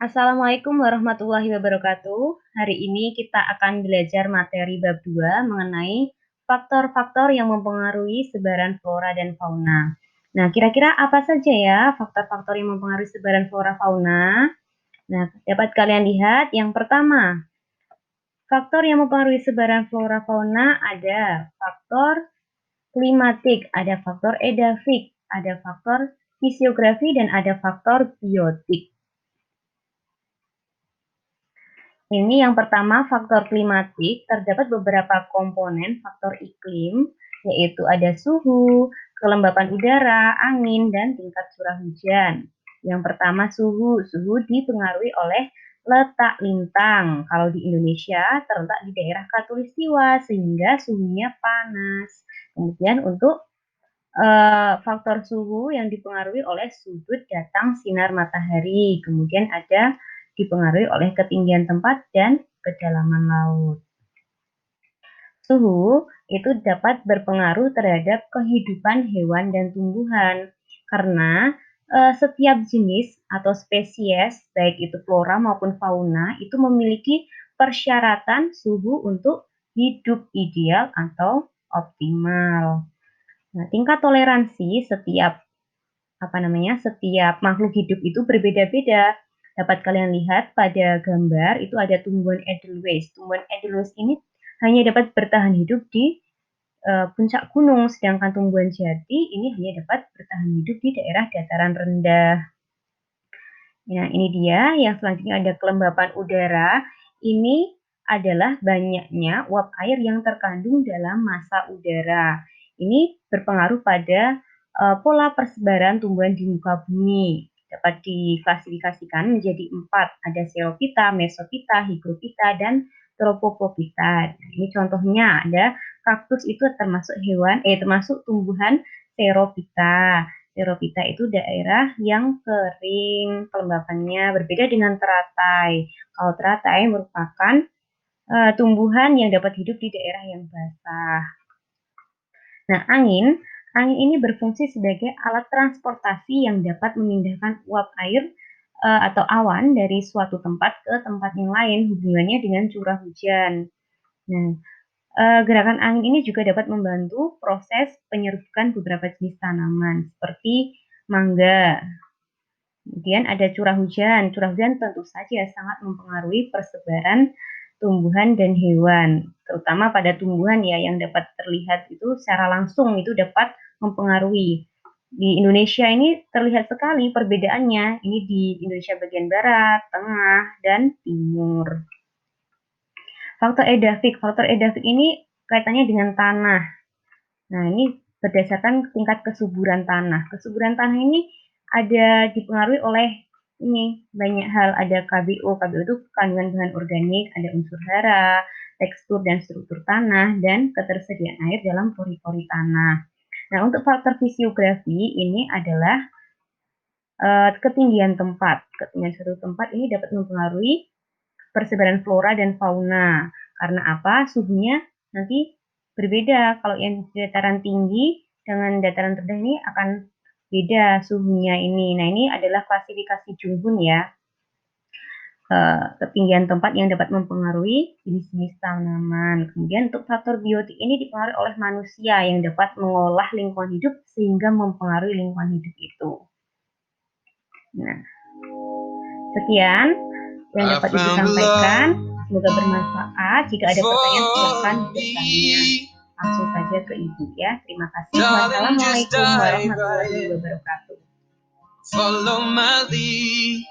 Assalamualaikum warahmatullahi wabarakatuh. Hari ini kita akan belajar materi bab 2 mengenai faktor-faktor yang mempengaruhi sebaran flora dan fauna. Nah, kira-kira apa saja ya faktor-faktor yang mempengaruhi sebaran flora fauna? Nah, dapat kalian lihat yang pertama, faktor yang mempengaruhi sebaran flora fauna ada faktor klimatik, ada faktor edafik, ada faktor fisiografi, dan ada faktor biotik. Ini yang pertama, faktor klimatik. Terdapat beberapa komponen faktor iklim, yaitu ada suhu, kelembapan udara, angin, dan tingkat curah hujan. Yang pertama, suhu. Suhu dipengaruhi oleh letak lintang. Kalau di Indonesia, terletak di daerah khatulistiwa, sehingga suhunya panas. Kemudian untuk faktor suhu yang dipengaruhi oleh sudut datang sinar matahari. Kemudian ada dipengaruhi oleh ketinggian tempat dan kedalaman laut. Suhu itu dapat berpengaruh terhadap kehidupan hewan dan tumbuhan karena setiap jenis atau spesies, baik itu flora maupun fauna, itu memiliki persyaratan suhu untuk hidup ideal atau optimal. Nah, tingkat toleransi setiap setiap makhluk hidup itu berbeda-beda. Dapat kalian lihat pada gambar itu ada tumbuhan Edelweiss. Tumbuhan Edelweiss ini hanya dapat bertahan hidup di puncak gunung, sedangkan tumbuhan jati ini hanya dapat bertahan hidup di daerah dataran rendah. Nah, ini dia yang selanjutnya ada kelembapan udara. Ini adalah banyaknya uap air yang terkandung dalam massa udara. Ini berpengaruh pada pola persebaran tumbuhan di muka bumi. Dapat diklasifikasikan menjadi 4. Ada xerophyta, mesophyta, hygrophyta, dan tropophyta. Nah, ini contohnya ada kaktus itu termasuk tumbuhan xerophyta. Xerophyta itu daerah yang kering, kelembapannya berbeda dengan teratai. Kalau teratai merupakan tumbuhan yang dapat hidup di daerah yang basah. Nah, angin ini berfungsi sebagai alat transportasi yang dapat memindahkan uap air atau awan dari suatu tempat ke tempat yang lain, hubungannya dengan curah hujan. Nah, gerakan angin ini juga dapat membantu proses penyerupukan beberapa jenis tanaman seperti mangga. Kemudian ada curah hujan. Curah hujan tentu saja sangat mempengaruhi persebaran tumbuhan dan hewan, terutama pada tumbuhan ya yang dapat terlihat itu secara langsung itu dapat mempengaruhi. Di Indonesia ini terlihat sekali perbedaannya. Ini di Indonesia bagian barat, tengah, dan timur. Faktor edafik ini kaitannya dengan tanah. Nah, ini berdasarkan tingkat kesuburan tanah. Kesuburan tanah ini ada dipengaruhi oleh banyak hal. Ada KBO. KBO itu kandungan bahan organik, ada unsur hara, tekstur dan struktur tanah, dan ketersediaan air dalam pori-pori tanah. Nah, untuk faktor fisiografi ini adalah ketinggian tempat. Ketinggian suatu tempat ini dapat mempengaruhi persebaran flora dan fauna. Karena apa? Suhunya nanti berbeda. Kalau yang dataran tinggi dengan dataran rendah ini akan beda suhunya ini. Nah, ini adalah klasifikasi Junghun ya. Ketinggian tempat yang dapat mempengaruhi jenis-jenis tanaman. Kemudian untuk faktor biotik ini dipengaruhi oleh manusia yang dapat mengolah lingkungan hidup sehingga mempengaruhi lingkungan hidup itu. Nah, sekian yang dapat Ibu sampaikan. Semoga bermanfaat. Jika ada pertanyaan silakan bertanya langsung saja ke Ibu ya. Terima kasih. Wassalamualaikum warahmatullahi wabarakatuh. Follow my lead.